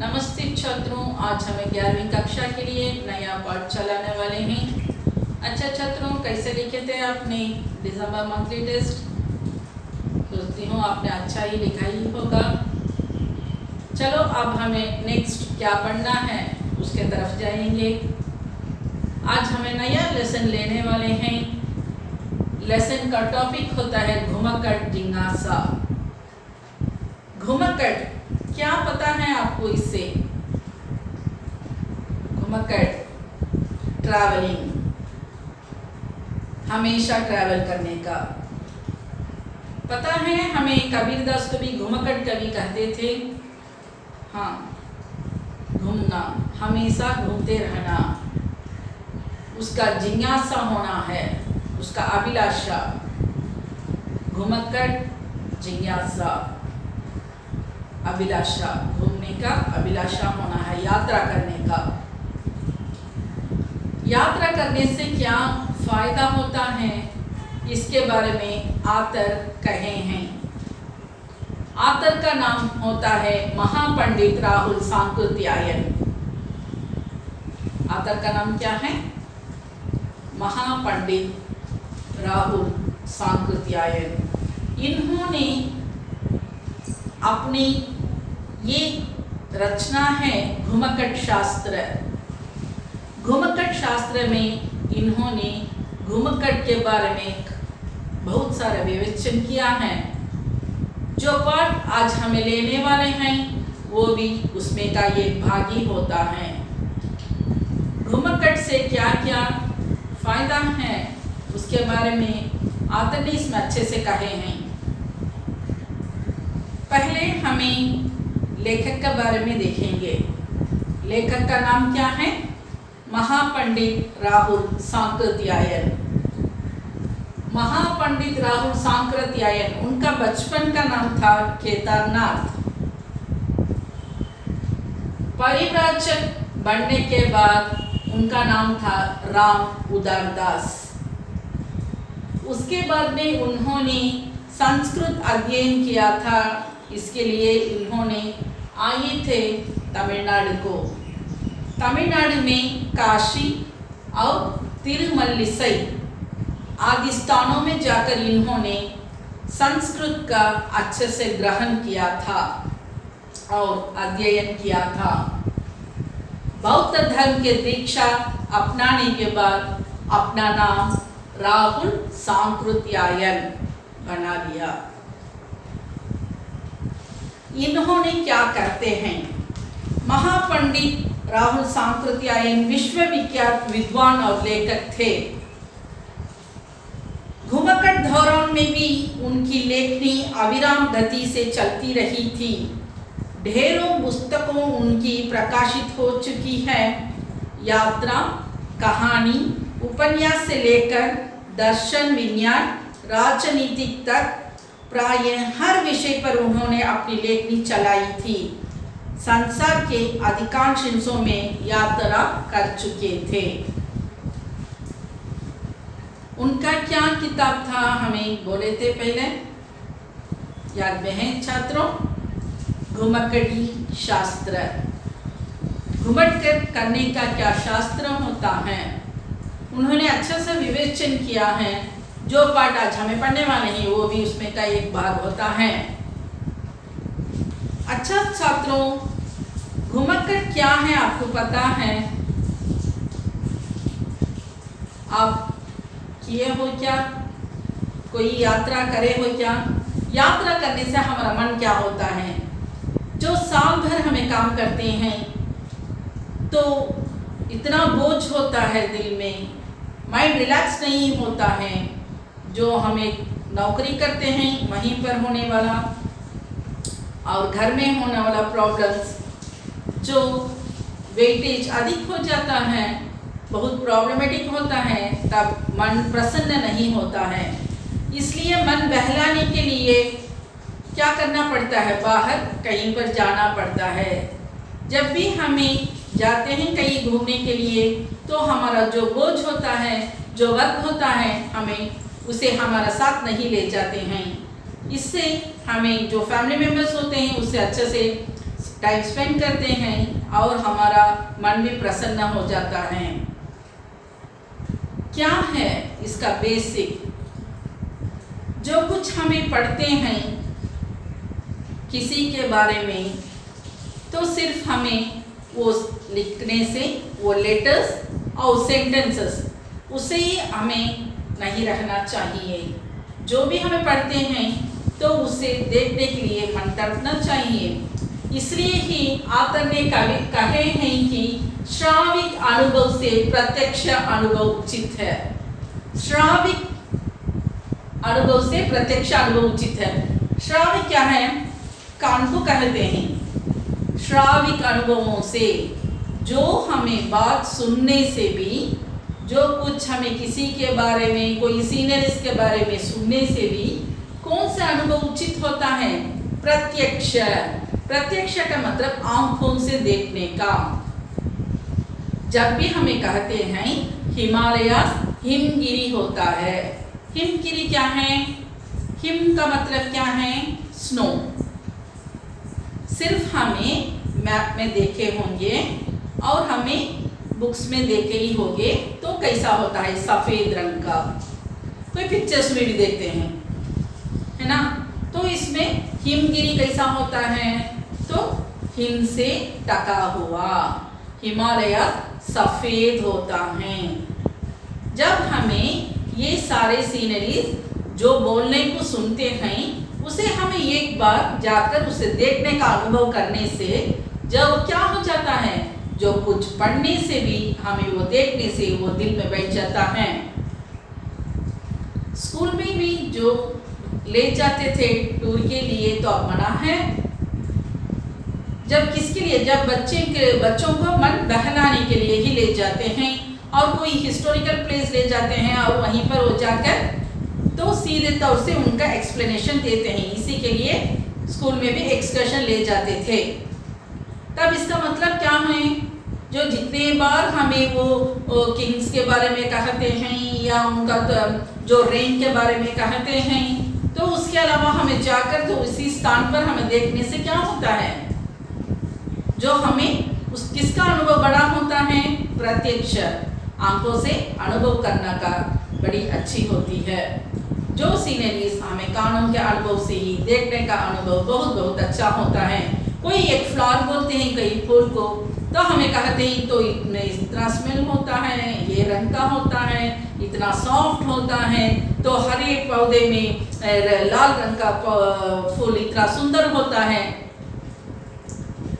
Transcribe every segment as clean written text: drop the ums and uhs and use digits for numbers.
नमस्ते छात्रों, आज हमें 11वीं कक्षा के लिए नया पाठ चलाने वाले हैं। अच्छा छात्रों, कैसे लिखे थे आपने दिसंबर मंथली टेस्ट? सोचती हूँ आपने अच्छा ही लिखा ही होगा। चलो अब हमें नेक्स्ट क्या पढ़ना है उसके तरफ जाएंगे। आज हमें नया लेसन लेने वाले हैं। लेसन का टॉपिक होता है घुमक्कड़ जिज्ञासा। घुमक्कड़ क्या पता है आपको? इससे घुमक्कड़ ट्रैवलिंग, हमेशा ट्रैवल करने का पता है हमें। कबीरदास को भी घुमक्कड़ कवि कहते थे। हाँ, घूमना, हमेशा घूमते रहना, उसका जिज्ञासा होना है, उसका अभिलाषा। घुमक्कड़ जिज्ञासा, अभिलाषा, घूमने का अभिलाषा होना है, यात्रा करने का। यात्रा करने से क्या फायदा होता है इसके बारे में आतर कहे हैं। आतर का नाम होता है महापंडित राहुल सांकृत्यायन। आतर का नाम क्या है? महापंडित राहुल सांकृत्यायन। इन्होंने अपनी ये रचना है घुमक्कड़ शास्त्र। घुमक्कड़ शास्त्र में इन्होंने घुमक्कड़ के बारे में बहुत सारा विवेचन किया है। जो पाठ आज हमें लेने वाले हैं वो भी उसमें का एक भाग ही होता है। घुमक्कड़ से क्या क्या फायदा है उसके बारे में आतर ने इसमें अच्छे से कहे हैं। पहले हमें लेखक के बारे में देखेंगे। लेखक का नाम क्या है? महापंडित राहुल सांकृत्यायन। महापंडित राहुल सांकृत्यायन, उनका बचपन का नाम था केदारनाथ। परिव्राजक बनने के बाद उनका नाम था राम उदारदास। उसके बाद में उन्होंने संस्कृत अध्ययन किया था। इसके लिए इन्होंने आए थे तमिलनाडु को। तमिलनाडु में काशी और तिरुमल्लिसई आदि स्थानों में जाकर इन्होंने संस्कृत का अच्छे से ग्रहण किया था और अध्ययन किया था। बौद्ध धर्म के दीक्षा अपनाने के बाद अपना नाम राहुल सांकृत्यायन बना लिया। इन्होंने क्या करते हैं? महापंडित राहुल सांकृत्यायन विश्वविख्यात विद्वान और लेखक थे। घुमक्कड़ दौरान में भी उनकी लेखनी अविराम गति से चलती रही थी। ढेरों पुस्तकों उनकी प्रकाशित हो चुकी है। यात्रा, कहानी, उपन्यास से लेकर दर्शन, विज्ञान, राजनीतिक तक प्राय हर विषय पर उन्होंने अपनी लेखनी चलाई थी। संसार के अधिकांश हिस्सों में यात्रा कर चुके थे। उनका क्या किताब था हमें बोले थे पहले, याद में है छात्रों? घुमक्कड़ी शास्त्र। घुमक्कड़ करने का क्या शास्त्र होता है उन्होंने अच्छा सा विवेचन किया है। जो पाठ आज हमें पढ़ने वाले हैं वो भी उसमें का एक भाग होता है। अच्छा छात्रों, घुमक्कड़ क्या है आपको पता है? आप किए हो क्या? कोई यात्रा करे हो क्या? यात्रा करने से हमारा मन क्या होता है? जो साल भर हमें काम करते हैं तो इतना बोझ होता है दिल में, माइंड रिलैक्स नहीं होता है। जो हमें नौकरी करते हैं वहीं पर होने वाला और घर में होने वाला प्रॉब्लम्स, जो वेटेज अधिक हो जाता है, बहुत प्रॉब्लमेटिक होता है, तब मन प्रसन्न नहीं होता है। इसलिए मन बहलाने के लिए क्या करना पड़ता है? बाहर कहीं पर जाना पड़ता है। जब भी हमें जाते हैं कहीं घूमने के लिए तो हमारा जो बोझ होता है, जो वर्क होता है, हमें उसे हमारा साथ नहीं ले जाते हैं। इससे हमें जो फैमिली मेम्बर्स होते हैं उससे अच्छे से टाइम स्पेंड करते हैं और हमारा मन भी प्रसन्न हो जाता है। क्या है इसका बेसिक? जो कुछ हमें पढ़ते हैं किसी के बारे में, तो सिर्फ हमें वो लिखने से, वो लेटर्स और सेंटेंसेस, उसे ही हमें नहीं रहना चाहिए। जो भी हमें पढ़ते हैं तो उसे देखने के लिए मन तड़पना चाहिए। इसलिए ही आतर ने कहे हैं कि श्राविक अनुभव से प्रत्यक्ष अनुभव उचित है। श्राविक अनुभव से प्रत्यक्ष अनुभव उचित है। श्राविक क्या है? कान को कहते हैं। श्राविक अनुभवों से, जो हमें बात सुनने से भी, जो कुछ हमें किसी के बारे में, कोई सीनियर्स के बारे में सुनने से भी कौन सा अनुभव उचित होता है? प्रत्यक्ष। प्रत्यक्ष का मतलब आंखों से देखने का। जब भी हमें कहते हैं हिमालय हिमगिरी होता है। हिमगिरी क्या है? हिम का मतलब क्या है? स्नो। सिर्फ हमें मैप में देखे होंगे और हमें बुक्स में देखे ही होंगे तो कैसा होता है? सफेद रंग का। कोई पिक्चर्स में भी देखते हैं, है ना? तो इसमें हिमगिरी कैसा होता है? तो हिम से ढका हुआ। हिमालय सफेद होता है। जब हमें ये सारे सीनरीज जो बोलने को सुनते हैं, उसे हमें एक बार जाकर उसे देखने का अनुभव करने से जब क्या हो जाता है, जो कुछ पढ़ने से भी हमें वो देखने से वो दिल में बैठ जाता है। स्कूल में भी जो ले जाते थे टूर के लिए तो अब मना है। जब किसके लिए? जब बच्चों को मन बहलाने के लिए ही ले जाते हैं और कोई हिस्टोरिकल प्लेस ले जाते हैं और वहीं पर वो जाकर तो सीधे तौर से उनका एक्सप्लेनेशन देते हैं। इसी के लिए स्कूल में भी एक्सकर्शन ले जाते थे। तब इसका मतलब क्या है? जो जितने बार हमें वो किंग्स के बारे में कहते हैं या उनका जो रेन के बारे में कहते हैं, तो उसके अलावा हमें जाकर तो उसी स्थान पर हमें देखने से क्या होता है, जो हमें उस किसका अनुभव बड़ा होता है? प्रत्यक्ष आंखों से अनुभव करना का बड़ी अच्छी होती है। जो सीनरीज हमें कानों के अनुभव से ही देखने का अनुभव बहुत बहुत अच्छा होता है। कोई एक फ्लावर बोलते हैं कई फूल को, तो हमें कहते हैं तो इतना स्मेल होता है, ये रंग का होता है, इतना सॉफ्ट होता है, तो हर एक पौधे में लाल रंग का फूल इतना सुंदर होता है।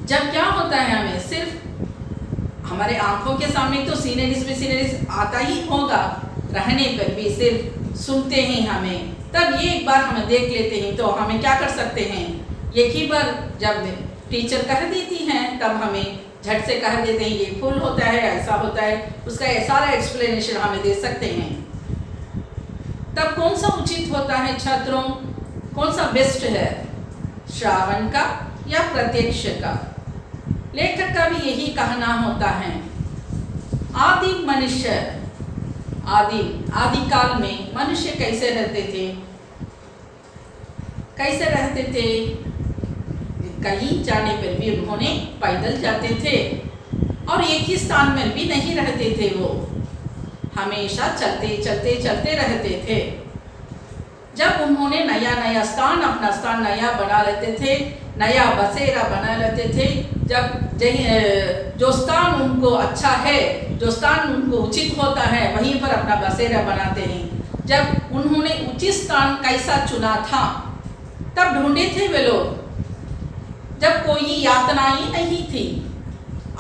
जब क्या होता है, हमें सिर्फ हमारे आंखों के सामने तो सीनरीज आता ही होगा, रहने पर भी सिर्फ सुनते हैं हमें, तब ये एक बार हमें देख लेते हैं तो हमें क्या कर सकते हैं, एक ही बार जब टीचर कह देती हैं तब हमें झट से कह देते हैं ये फूल होता है, ऐसा होता है, उसका सारा एक्सप्लेनेशन हमें दे सकते हैं। तब कौन सा उचित होता है छात्रों? कौन सा बेस्ट है, श्रावण का या प्रत्यक्ष का? लेखक का भी यही कहना होता है। आदि मनुष्य, आदिकाल में मनुष्य कैसे रहते थे? कैसे रहते थे? कहीं जाने पर भी उन्होंने पैदल जाते थे और एक ही स्थान में भी नहीं रहते थे, वो हमेशा चलते रहते थे। जब उन्होंने नया स्थान, अपना स्थान नया बना लेते थे, नया बसेरा बना लेते थे, जब जो स्थान उनको अच्छा है, जो स्थान उनको उचित होता है, वहीं पर अपना बसेरा बनाते हैं। जब उन्होंने उचित स्थान कैसा चुना था तब ढूंढे थे वे लोग, जब कोई यातनाएं नहीं थी।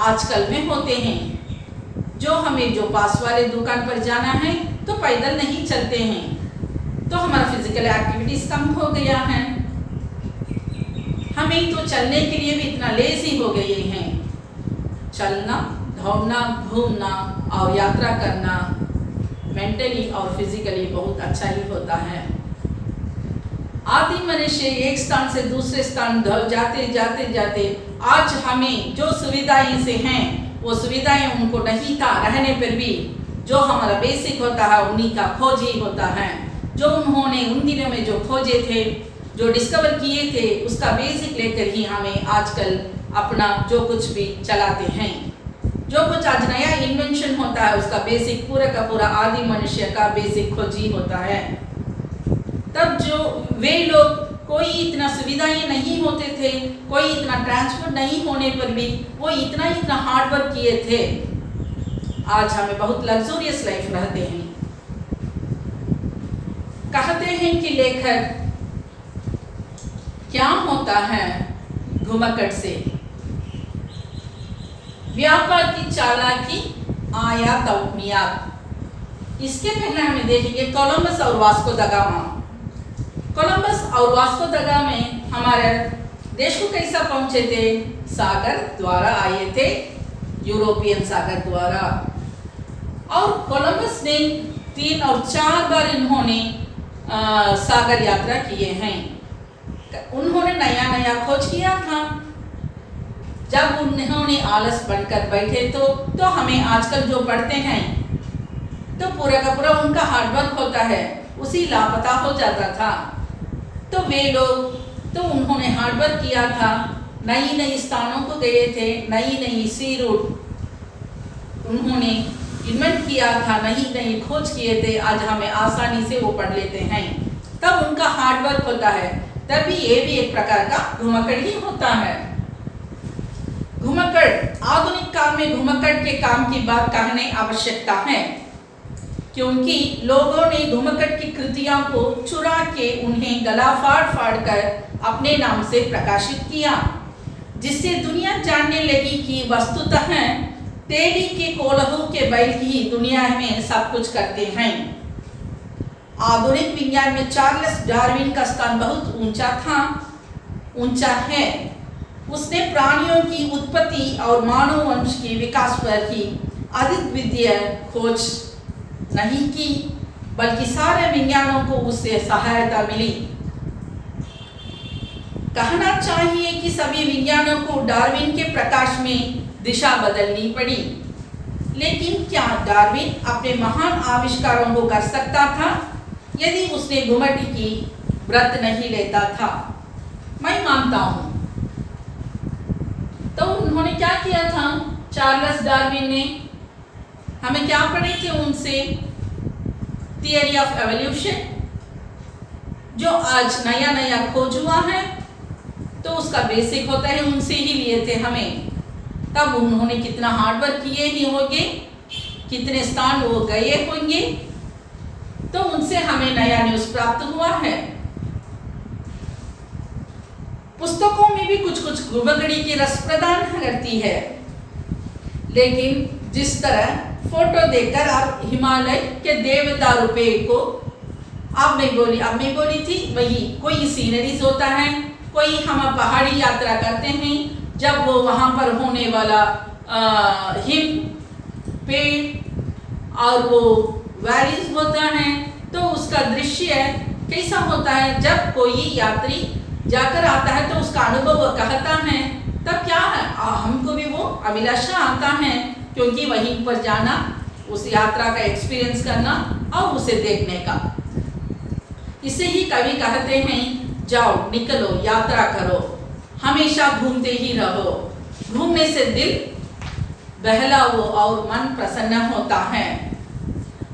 आजकल में होते हैं, जो हमें जो पास वाले दुकान पर जाना है तो पैदल नहीं चलते हैं, तो हमारा फिजिकल एक्टिविटीज कम हो गया है। हमें तो चलने के लिए भी इतना लेजी हो गए हैं। चलना, दौड़ना, घूमना और यात्रा करना मेंटली और फिजिकली बहुत अच्छा ही होता है। आदि मनुष्य एक स्थान से दूसरे स्थान जाते आज हमें जो सुविधाएं से हैं वो सुविधाएं उनको नहीं था, रहने पर भी जो हमारा बेसिक होता है उन्हीं का खोज ही होता है। जो उन्होंने उन दिनों में जो खोजे थे, जो डिस्कवर किए थे, उसका बेसिक लेकर ही हमें आजकल अपना जो कुछ भी चलाते हैं। जो कुछ आज नया इन्वेंशन होता है उसका बेसिक पूरा का पूरा आदि मनुष्य का बेसिक खोज ही होता है। तब जो वे लोग कोई इतना सुविधाएं नहीं होते थे, कोई इतना ट्रांसपोर्ट नहीं होने पर भी वो इतना हार्ड वर्क किए थे। आज हमें बहुत लग्जूरियस लाइफ रहते हैं। कहते हैं कि लेखक क्या होता है घुमक्कड़ से, व्यापार की चालाकी आयात तौमियात। इसके पहले हमें देखेंगे कोलंबस और वास्को द गामा। कोलंबस और वास्को द गामा में हमारे देश को कैसा पहुंचे थे? सागर द्वारा आए थे, यूरोपियन सागर द्वारा। और कोलंबस ने 3 और 4 बार इन्होंने सागर यात्रा किए हैं। उन्होंने नया खोज किया था। जब उन्होंने आलस बनकर बैठे तो हमें आजकल जो पढ़ते हैं तो पूरा का पूरा उनका हार्डवर्क होता है, उसी लापता हो जाता था। तो वे लोग तो उन्होंने हार्डवर्क किया था, नई स्थानों को गए थे, नई सी रूट उन्होंने इन्वेंट किया था, नई खोज किए थे। आज हमें आसानी से वो पढ़ लेते हैं। तब उनका हार्डवर्क होता है, तभी ये भी एक प्रकार का घुमक्कड़ ही होता है। घुमक्कड़ आधुनिक काल में घुमक्कड़ के काम की बात कहने आवश्यकता है, क्योंकि लोगों ने घुमक्कड़ की कृतियों को चुरा के उन्हें गला फाड़ कर अपने नाम से प्रकाशित किया, जिससे दुनिया जानने लगी कि वस्तुतः तेली के कोल्हू के बैल की दुनिया में सब कुछ करते हैं। आधुनिक विज्ञान में चार्ल्स डार्विन का स्थान बहुत ऊंचा है। उसने प्राणियों की उत्पत्ति और मानव वंश के विकास पर ही अद्वितीय खोज नहीं की, बल्कि सारे विज्ञानों को उससे सहायता मिली। कहना चाहिए कि सभी विज्ञानों को डार्विन के प्रकाश में दिशा बदलनी पड़ी। लेकिन क्या डार्विन अपने महान आविष्कारों को कर सकता था यदि उसने घुमक्कड़ की व्रत नहीं लेता था? मैं मानता हूं। तो उन्होंने क्या किया था? चार्ल्स डार्विन ने हमें क्या पढ़े थे उनसे? थियरी ऑफ एवोल्यूशन, जो आज नया खोज हुआ है, तो उसका बेसिक होता है, उनसे ही लिए थे हमें। तब उन्होंने कितना हार्डवर्क किए ही होंगे, कितने स्थान वो गए होंगे, तो उनसे हमें नया न्यूज़ प्राप्त हुआ है। पुस्तकों में भी कुछ घुमक्कड़ी की रस प्रदान करती है, लेकिन जिस तरह फोटो देखकर आप हिमालय के देवदार रुपये को अब मैं बोली थी, वही कोई सीनरीज होता है, कोई हम पहाड़ी यात्रा करते हैं, जब वो वहाँ पर होने वाला हिम पेड़ और वो वैलीज होता है, तो उसका दृश्य कैसा होता है? जब कोई यात्री जाकर आता है तो उसका अनुभव वो कहता है, तब क्या है हमको भी वो अभिलाषा आता है, क्योंकि वहीं पर जाना, उस यात्रा का एक्सपीरियंस करना और उसे देखने का। इसे ही कवि कहते हैं, जाओ निकलो यात्रा करो, हमेशा घूमते ही रहो, घूमने से दिल बहलाओ और मन प्रसन्न होता है।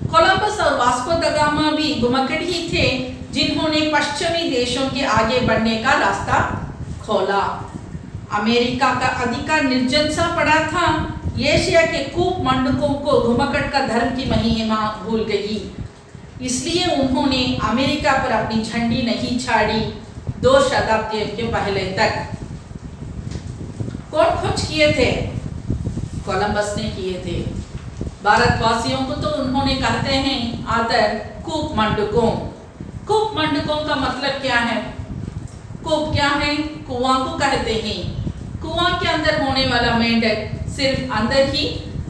कोलंबस और वास्को द गामा भी घुमक्कड़ ही थे, जिन्होंने पश्चिमी देशों के आगे बढ़ने का रास्ता खोला। अमेरिका का अधिकार निर्जन सा पड़ा था। एशिया के कूप मंडकों को घुमक्कड़ का धर्म की महिमा भूल गई, इसलिए उन्होंने अमेरिका पर अपनी झंडी नहीं छाड़ी 2 शताब्दियों के पहले तक। कौन खोज किए थे? कोलंबस ने किए थे। भारतवासियों को तो उन्होंने कहते हैं आदर कूप मंडकों। कूप मंडकों का मतलब क्या है? कूप क्या है? कुआं को कहते हैं। कुआं के अंदर होने वाला मेंढक सिर्फ अंदर ही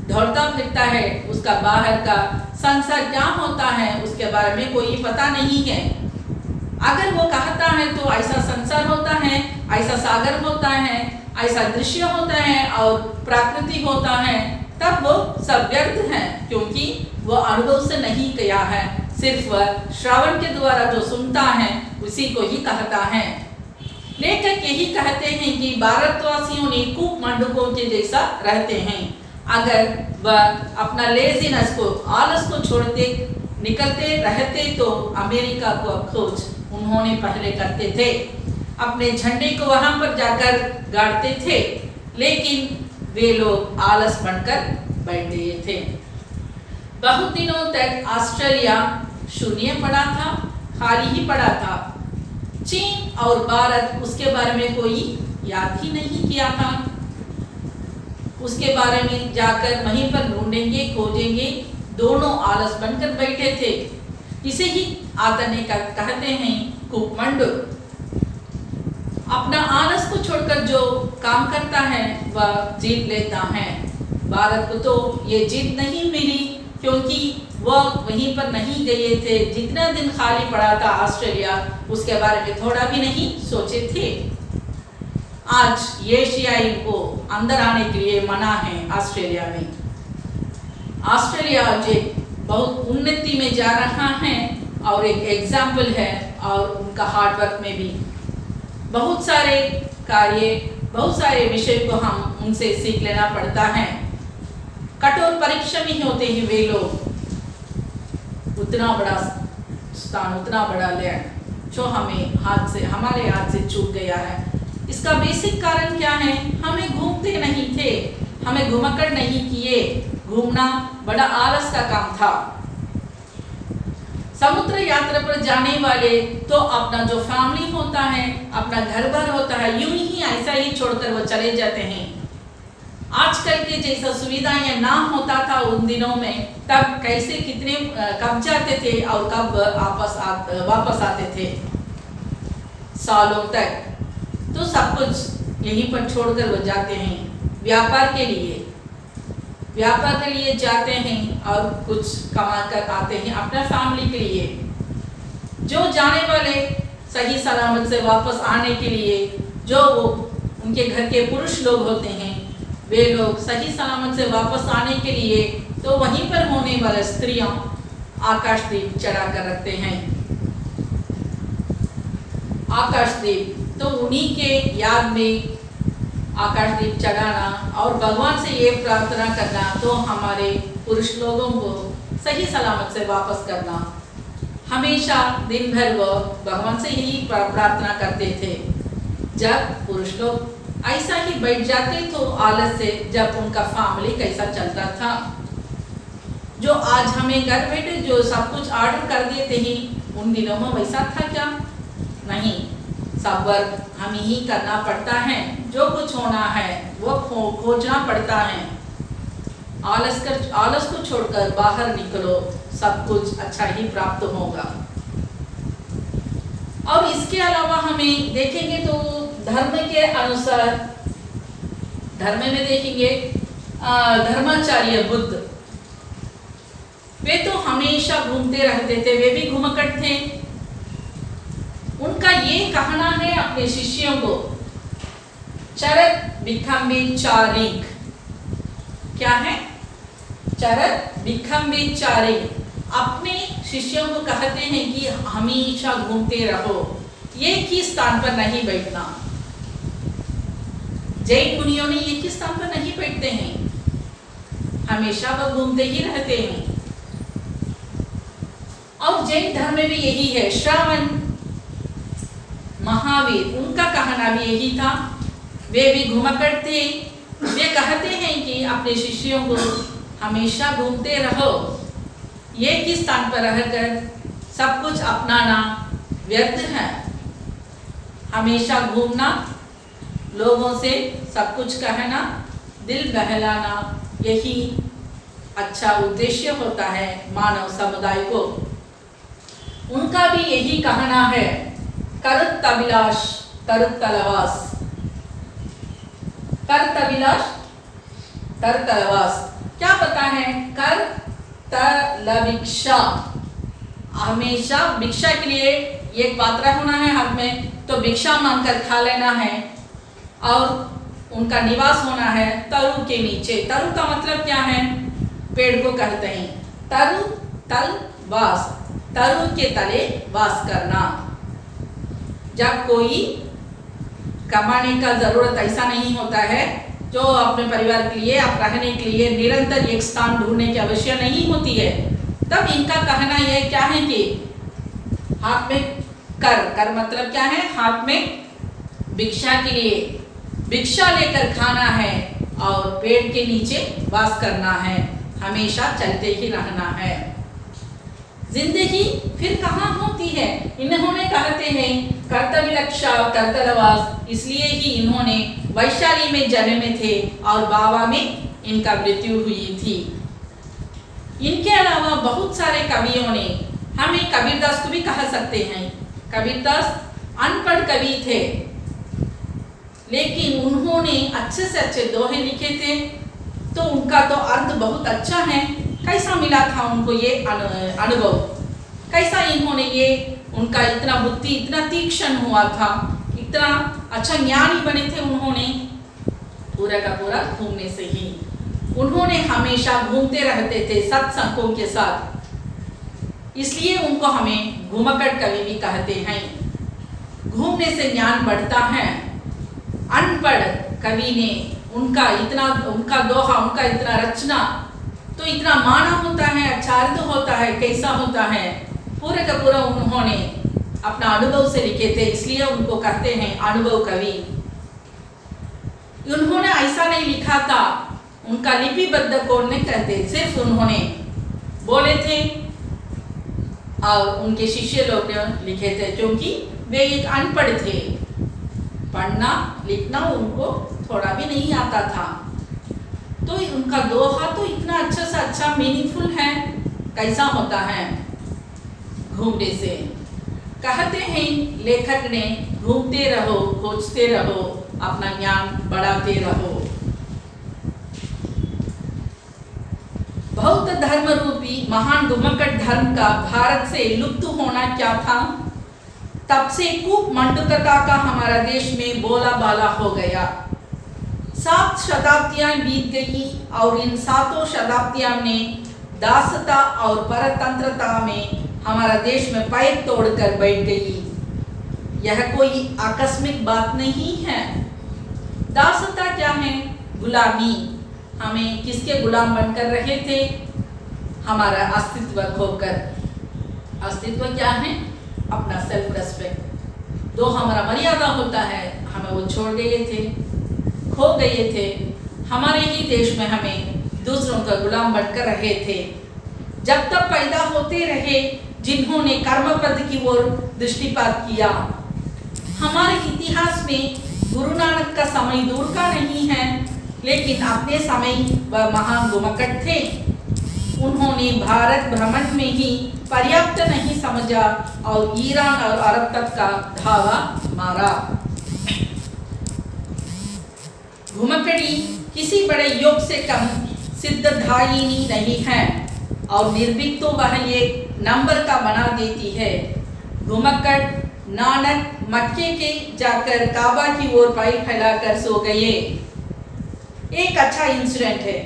दौड़ता फिरता है, उसका बाहर का संसार क्या होता है उसके बारे में कोई पता नहीं है। अगर वो कहता है तो ऐसा संसार होता है, ऐसा सागर होता है, ऐसा दृश्य होता है और प्रकृति होता है, तब वो सब व्यर्थ है, क्योंकि वो अनुभव से नहीं किया है, सिर्फ वह श्रवण के द्वारा जो सुनता है उसी को ही कहता है। लेखक यही कहते हैं कि भारतवासियों ने कूप मंडूकों के जैसा रहते हैं। अगर वह अपना लेजीनेस को, आलस को छोड़ते निकलते रहते तो अमेरिका को खोज उन्होंने पहले करते थे, अपने झंडे को वहां पर जाकर गाड़ते थे, लेकिन वे लोग आलस बनकर बैठ गए थे। बहुत दिनों तक ऑस्ट्रेलिया शून्य पड़ा था, खाली ही पड़ा था। चीन और भारत उसके बारे में कोई याद ही नहीं किया था। उसके बारे में जाकर वहीं पर ढूंढेंगे, खोजेंगे, दोनों आलस बनकर बैठे थे। इसे ही आतने का कहते हैं कूपमंडू। अपना आलस को छोड़कर जो काम करता है वह जीत लेता है। भारत को तो ये जीत नहीं मिली क्योंकि वह वहीं पर नहीं गए थे। जितना दिन खाली पड़ा था ऑस्ट्रेलिया, उसके बारे में थोड़ा भी नहीं सोचे थे। आज एशियाई को अंदर आने के लिए मना है ऑस्ट्रेलिया में। ऑस्ट्रेलिया आज एक बहुत उन्नति में जा रहा है और एक एग्जाम्पल है, और उनका हार्डवर्क में भी बहुत सारे कार्य, बहुत सारे विषय को हम उनसे सीख लेना पड़ता है। कठोर परिश्रमी होते हैं वे लोग। उतना बड़ा स्थान, उतना बड़ा लैंड जो हमारे हाथ से छूट गया है। इसका बेसिक कारण क्या है? हमें घूमते नहीं थे, हमें घुमक्कड़ नहीं किए। घूमना बड़ा आलस का काम था। समुद्र यात्रा पर जाने वाले तो अपना जो फैमिली होता है, अपना घर बार होता है, यूं ही ऐसा ही छोड़कर वो चले जाते हैं। आजकल के जैसा सुविधाएं ना होता था उन दिनों में, तब कैसे कितने कब जाते थे और कब वापस आते थे सालों तक। तो सब कुछ यहीं पर छोड़कर वो जाते हैं व्यापार के लिए जाते हैं और कुछ कमा कर आते हैं अपना फैमिली के लिए। जो जाने वाले सही सलामत से वापस आने के लिए, जो वो उनके घर के पुरुष लोग होते हैं, वे लोग सही सलामत से वापस आने के लिए तो वहीं पर होने वाले स्त्रियां आकाशदीप चढ़ा कर रखते हैं। आकाशदीप तो उन्हीं के याद में आकाशदीप चढ़ाना और भगवान से ये प्रार्थना करना, तो हमारे पुरुष लोगों को सही सलामत से वापस करना। हमेशा दिन भर वो भगवान से यही प्रार्थना करते थे। जब पुरुष लोग ऐसा ही बैठ जाते तो आलस से, जब उनका फैमिली कैसा चलता था। जो आज हमें घर बैठे जो सब कुछ ऑर्डर कर देते ही, उन दिनों में वैसा था क्या? नहीं, सब वर्क हमें ही करना पड़ता है। जो कुछ होना है वो खोजना पड़ता है। आलस को छोड़कर बाहर निकलो, सब कुछ अच्छा ही प्राप्त होगा। और इसके अलावा हमें देखेंगे तो धर्म के अनुसार, धर्म में देखेंगे धर्माचार्य बुद्ध, वे तो हमेशा घूमते रहते थे, वे भी घुमक्कड़ थे। उनका ये कहना है अपने शिष्यों को, चरत भिखम्बिचारिक। क्या है? चरत भिखम्बिचारिक। अपने शिष्यों को कहते हैं कि हमेशा घूमते रहो, एक ही स्थान पर नहीं बैठना। जैन मुनियों ने एक ही स्थान पर नहीं बैठते हैं, हमेशा वह घूमते ही रहते हैं। और जैन धर्म में भी यही है। श्रावण महावीर, उनका कहना भी यही था। वे भी घुमक्कड़ थे। वे कहते हैं कि अपने शिष्यों को हमेशा घूमते रहो, एक ही स्थान पर रहकर सब कुछ अपनाना व्यर्थ है। हमेशा घूमना, लोगों से सब कुछ कहना, दिल बहलाना, यही अच्छा उद्देश्य होता है मानव समुदाय को। उनका भी यही कहना है, करतभिलाष तरतलवास। करतभिलाष तरतलवास क्या पता है? कर तलभिक्षा, हमेशा भिक्षा के लिए एक पात्र होना है हाथ में, तो भिक्षा मांगकर खा लेना है। और उनका निवास होना है तरु के नीचे। तरु का मतलब क्या है? पेड़ को कहते हैं। तरु तल वास, तरु के तले वास करना। जब कोई कमाने का ज़रूरत ऐसा नहीं होता है, जो अपने परिवार के लिए आप रहने के लिए निरंतर एक स्थान ढूंढने की आवश्यकता नहीं होती है। तब इनका कहना यह क्या है कि हाथ में कर मतलब क्या है, हाथ में भिक्षा के लिए भिक्षा लेकर खाना है और पेड़ के नीचे वास करना है, हमेशा चलते ही रहना है। जिंदगी फिर कहाँ होती है? इन्होंने कहते हैं कर्तव्य लक्ष्य कर्तव्यवास, इसलिए ही इन्होंने वैशाली में जन्मे थे और बाबा में इनका मृत्यु हुई थी। इनके अलावा बहुत सारे कवियों ने, हमें कबीरदास को भी कह सकते हैं, कबीरदास अनपढ़ कवि थे, लेकिन उन्होंने अच्छे से अच्छे दोहे लिखे थे, तो उनका तो अर्थ बहुत अच्छा है। कैसा मिला था उनको ये अनुभव, कैसा इन्होंने ये उनका इतना बुद्धि इतना तीक्ष्ण हुआ था, इतना अच्छा ज्ञानी बने थे उन्होंने, पूरा का पूरा घूमने से ही। उन्होंने हमेशा घूमते रहते थे सत्संगों के साथ, इसलिए उनको हमें घुमक्कड़ कवि भी कहते हैं। घूमने से ज्ञान बढ़ता है। अनपढ़ कवि ने उनका दोहा, उनका इतना रचना तो इतना माना होता है, अच्छा अर्थ होता है, कैसा होता है, पूरे का पूरा उन्होंने अपना अनुभव से लिखे थे, इसलिए उनको कहते हैं अनुभव कवि। उन्होंने ऐसा नहीं लिखा था, उनका लिपिबद्ध कौन नहीं कहते, सिर्फ उन्होंने बोले थे और उनके शिष्य लोग ने लिखे थे, क्योंकि वे एक अनपढ़ थे, पढ़ना लिखना उनको थोड़ा भी नहीं आता था। तो उनका दोहा तो इतना अच्छा से अच्छा मीनिंगफुल है, कैसा होता है घूमने से। कहते हैं लेखक ने, घूमते रहो, खोजते रहो, अपना ज्ञान बढ़ाते रहो। बौद्ध धर्म रूपी महान घुमक्कड़ धर्म का भारत से लुप्त होना क्या था? तब से कूप मंडूकता का हमारा देश में बोला बाला हो गया। 7 शताब्दियां बीत गई और इन 7 शताब्दियों ने दासता और परतंत्रता में हमारा देश में पैर तोड़कर बैठ गई। यह कोई आकस्मिक बात नहीं है। दासता क्या है? गुलामी। हमें किसके गुलाम बनकर रहे थे? हमारा अस्तित्व खोकर। अस्तित्व क्या है? अपना सेल्फ रेस्पेक्ट, जो हमारा मर्यादा होता है, हमें वो छोड़ गए थे, खो गए थे। हमारे ही देश में हमें दूसरों का गुलाम बनकर रहे थे। जब तक पैदा होते रहे जिन्होंने कर्म पद की ओर दृष्टिपात किया। हमारे इतिहास में गुरु नानक का समय दूर का नहीं है, लेकिन अपने समय वह महान घुमक्कड़ थे। उन्होंने भारत भ्रमण में ही पर्याप्त नहीं समझा और ईरान और अरब तक का धावा मारा। घुमक्कड़ी किसी बड़े योग से कम सिद्धधायिनी नहीं है और निर्भीक तो वह एक नंबर का बना देती है। घुमक्कड़ नानक मक्के के जाकर काबा की ओर पैर फैलाकर सो गए। एक अच्छा इंसिडेंट है।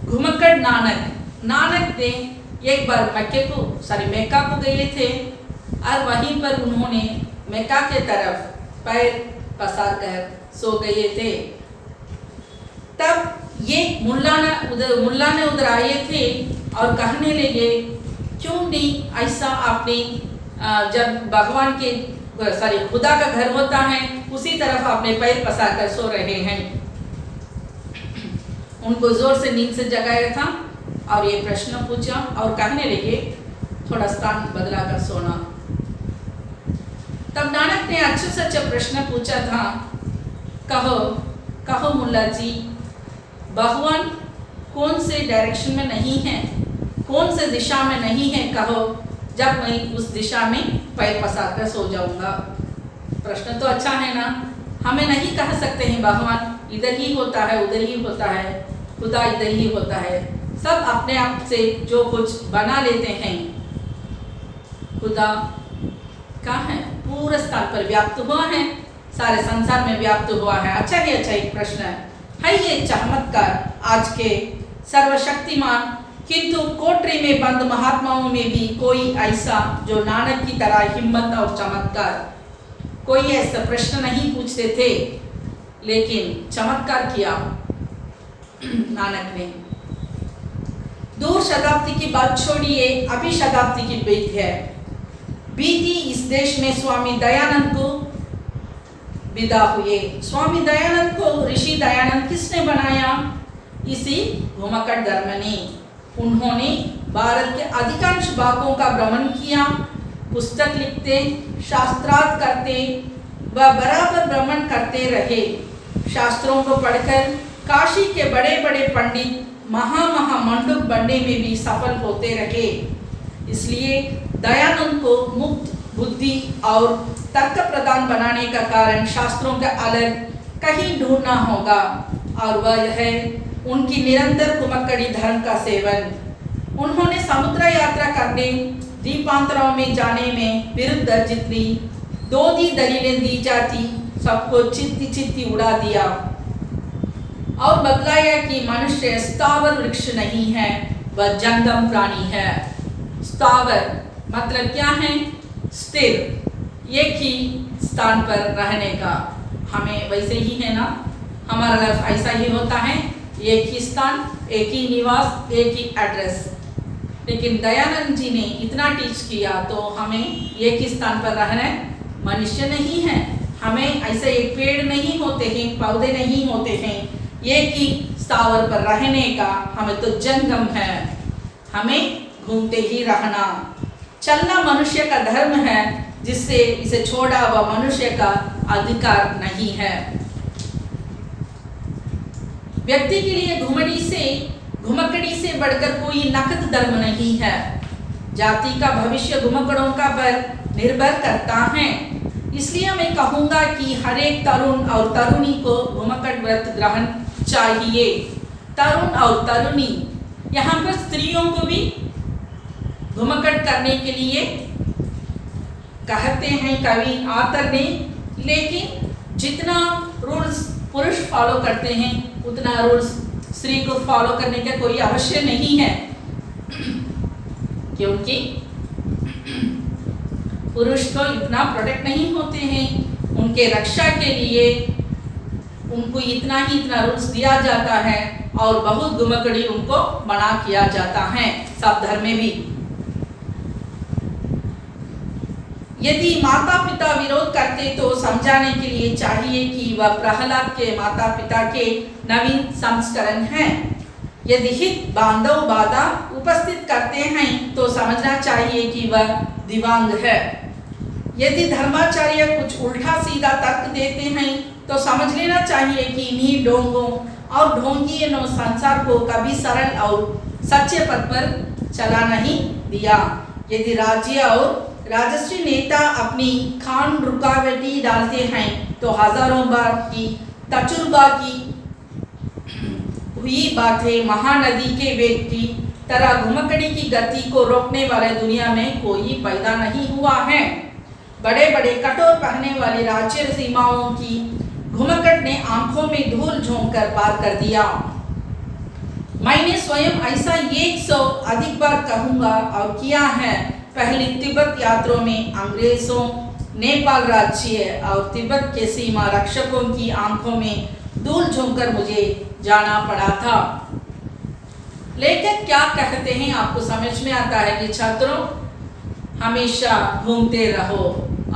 घुमक्कड़ नानक ने एक बार मेक्का को गए थे और वहीं पर उन्होंने मेक्का के तरफ पैर पसार कर सो गए थे। तब ये मुल्ला ने उधर आए थे और कहने लगे, क्यों नहीं ऐसा आपने, जब भगवान के खुदा का घर होता है उसी तरफ आपने पैर पसार कर सो रहे हैं। उनको जोर से नींद से जगाया था और ये प्रश्न पूछा और कहने लगे थोड़ा स्थान बदला कर सोना। तब नानक ने अच्छे से अच्छा प्रश्न पूछा था, कहो मुल्ला जी, भगवान कौन से डायरेक्शन में नहीं है, कौन से दिशा में नहीं है, कहो, जब मैं उस दिशा में पैर पसार कर सो जाऊंगा। प्रश्न तो अच्छा है ना। हमें नहीं कह सकते हैं भगवान इधर ही होता है, उधर ही होता है, खुदा इधर ही होता है। सब अपने आप से जो कुछ बना लेते हैं। खुदा कहाँ है? पूरे स्थान पर व्याप्त हुआ है, सारे संसार में व्याप्त हुआ है। अच्छा ही अच्छा एक प्रश्न है ये चमत्कार आज के सर्वशक्तिमान किंतु कोठरी में बंद महात्माओं में भी कोई ऐसा जो नानक की तरह हिम्मत और चमत्कार। कोई ऐसा प्रश्न नहीं पूछते थे, लेकिन चमत्कार किया नानक ने। दूर शताब्दी की बात छोड़िए, अभी शताब्दी की बीत है। बीती इस देश में स्वामी दयानंद को विदा हुए। स्वामी दयानंद को ऋषि दयानंद किसने बनाया? इसी घुमक्कड़ धर्म ने। उन्होंने भारत के अधिकांश भागों का भ्रमण किया, पुस्तक लिखते, शास्त्रार्थ करते व बराबर भ्रमण करते रहे। शास्त्रों को पढ़कर काशी के बड़े बड़े पंडित मंडूक बनने में भी सफल होते रहे। इसलिए दयानंद को मुक्त बुद्धि और तर्क प्रदान बनाने का कारण शास्त्रों का अलग कहीं ढूंढना होगा, और वह है उनकी निरंतर घुमक्कड़ी धर्म का सेवन। उन्होंने समुद्र यात्रा करने, द्वीपांतरों में जाने में विरुद्ध जितनी दो दी दलीलें दी जाती, सबको चित्ती चित्ती उड़ा दिया और बतलाया कि मनुष्य स्थावर वृक्ष नहीं है, वह जंगम प्राणी है। स्थावर मतलब क्या है? स्थिर, एक ही स्थान पर रहने का। हमें वैसे ही है ना, हमारा लाइफ ऐसा ही होता है, एक ही स्थान, एक ही निवास, एक ही एड्रेस। लेकिन दयानंद जी ने इतना टीच किया तो हमें एक ही स्थान पर रहना मनुष्य नहीं है। हमें ऐसे एक पेड़ नहीं होते हैं, पौधे नहीं होते हैं, एक ही स्थावर पर रहने का हमें तो जंगम है। हमें घूमते ही रहना, चलना मनुष्य का धर्म है, जिससे इसे छोड़ा हुआ मनुष्य का अधिकार नहीं है। व्यक्ति के लिए घुमक्कड़ी से बढ़कर कोई नकद धर्म नहीं है। जाति का भविष्य घुमक्कड़ों का पर निर्भर करता है। इसलिए मैं कहूँगा कि हर एक तरुण और तरुणी को घुमक्कड़ व्रत ग्रहण चाहिए। तरुण और तरुणी, यहाँ पर स्त्रियों को भी घुमक्कड़ करने के लिए कहते हैं कवि आतर ने, लेकिन जितना रूल्स पुरुष फॉलो करते हैं उतना रूल्स स्त्री को फॉलो करने का कोई आवश्यक नहीं है, क्योंकि पुरुष को इतना प्रोटेक्ट नहीं होते हैं। उनके रक्षा के लिए उनको इतना रूल्स दिया जाता है और बहुत घुमक्कड़ी उनको मना किया जाता है, सब धर्म में भी। यदि माता पिता विरोध करते तो समझाने के लिए चाहिए कि वह प्रहलाद के माता पिता के नवीन संस्करण हैं। यदि हित बांधव बाधा उपस्थित करते हैं तो समझना चाहिए कि वह दिव्यांग है। यदि धर्माचार्य कुछ उल्टा सीधा तर्क देते हैं तो समझ लेना चाहिए कि इन्हीं ढोंगों और ढोंगियों संसार को कभी सरल और सच्चे पथ पर चला नहीं दिया। यदि राज्य और राजस्वी नेता अपनी खान रुकावटी डालते हैं तो हजारों बार की तजुर्बा की हुई बातें महानदी के वेग की तरह घुमक्कड़ी की गति को रोकने वाले दुनिया में कोई पैदा नहीं हुआ है। बड़े बड़े कठोर पहने वाली राज्य सीमाओं की घुमक्कड़ ने आंखों में धूल झोंक कर पार कर दिया। मैंने स्वयं ऐसा 100 अधिक बार कहूँगा और किया है। पहली तिब्बत यात्रा में अंग्रेजों, नेपाल राज्य और तिब्बत के सीमा रक्षकों की आंखों में धूल झोंककर मुझे जाना पड़ा था। लेकिन क्या कहते हैं आपको समझ में आता है कि छात्रों हमेशा घूमते रहो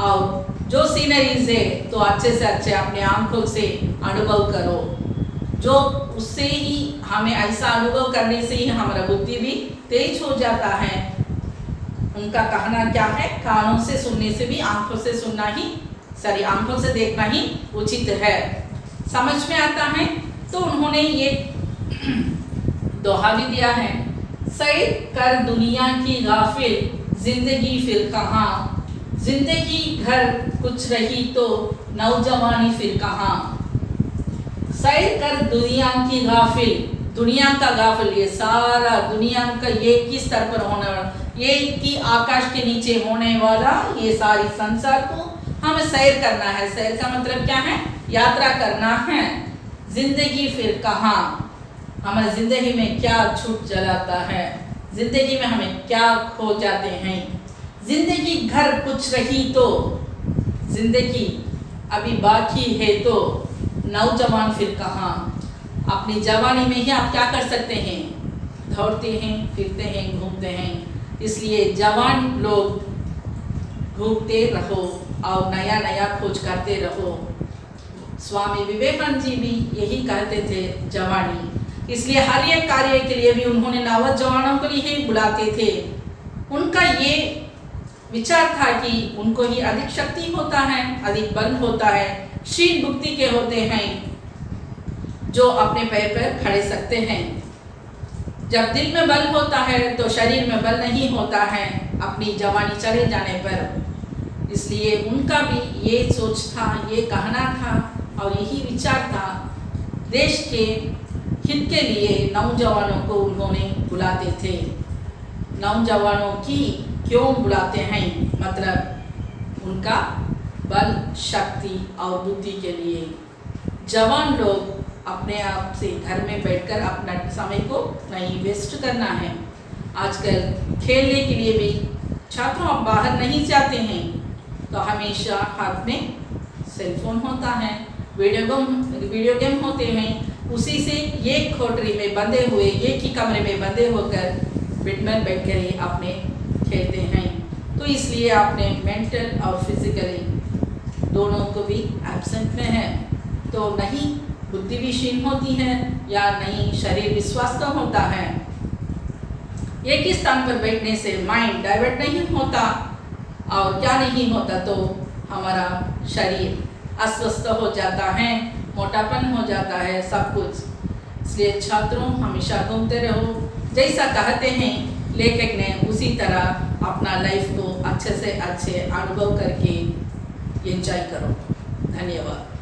और जो सीनरीज है तो अच्छे से अच्छे अपने आंखों से अनुभव करो। जो उससे ही हमें ऐसा अनुभव करने से ही हमारा बुद्धि भी तेज हो जाता है। उनका कहना क्या है, कानों से सुनने से भी आंखों से सुनना ही आंखों से देखना ही उचित है। समझ में आता है। तो उन्होंने ये दोहा भी दिया है, सैर कर दुनिया की गाफिल जिंदगी फिर कहाँ, जिंदगी घर कुछ रही तो नौजवानी फिर कहाँ। सैर कर दुनिया की गाफिल, दुनिया का गाफिल, ये सारा दुनिया का एक ही स्तर पर होने वाला, एक ही आकाश के नीचे होने वाला ये सारी संसार को हमें सैर करना है। सैर का मतलब क्या है? यात्रा करना है। जिंदगी फिर कहाँ, हमारी जिंदगी में क्या छूट जलाता है, जिंदगी में हमें क्या खो जाते हैं। जिंदगी घर कुछ रही तो जिंदगी अभी बाकी है तो नौजवान फिर कहाँ। अपनी जवानी में ही आप क्या कर सकते हैं, दौड़ते हैं, फिरते हैं, घूमते हैं। इसलिए जवान लोग घूमते रहो और नया नया खोज करते रहो। स्वामी विवेकानंद जी भी यही कहते थे, जवानी। इसलिए हर एक कार्य के लिए भी उन्होंने नौजवानों को ही बुलाते थे। उनका ये विचार था कि उनको ही अधिक शक्ति होता है, अधिक बल होता है, शील बुद्धि के होते हैं जो अपने पैर पर खड़े सकते हैं। जब दिल में बल होता है तो शरीर में बल नहीं होता है अपनी जवानी चले जाने पर। इसलिए उनका भी ये सोच था, ये कहना था और यही विचार था। देश के हित के लिए नौजवानों को उन्होंने बुलाते थे। नौजवानों की क्यों बुलाते हैं, मतलब उनका बल, शक्ति और बुद्धि के लिए। जवान लोग अपने आप से घर में बैठकर अपना समय को नहीं वेस्ट करना है। आजकल खेलने के लिए भी छात्रों आप बाहर नहीं जाते हैं तो हमेशा हाथ में सेलफोन होता है, वीडियो गेम होते हैं। उसी से एक कोठरी में बंधे हुए, एक ही कमरे में बंधे होकर बेड में बैठकर ही अपने खेलते हैं। तो इसलिए आपने मेंटल और फिजिकली दोनों को भी एब्सेंट में है, तो नहीं बुद्धि भी क्षीण होती है या नहीं शरीर विश्वास कम होता है। एक ही स्थान पर बैठने से माइंड डाइवर्ट नहीं होता और क्या नहीं होता, तो हमारा शरीर अस्वस्थ हो जाता है, मोटापन हो जाता है, सब कुछ। इसलिए छात्रों हमेशा घूमते रहो, जैसा कहते हैं लेखक ने उसी तरह अपना लाइफ को अच्छे से अच्छे अनुभव करके एंजॉय करो। धन्यवाद।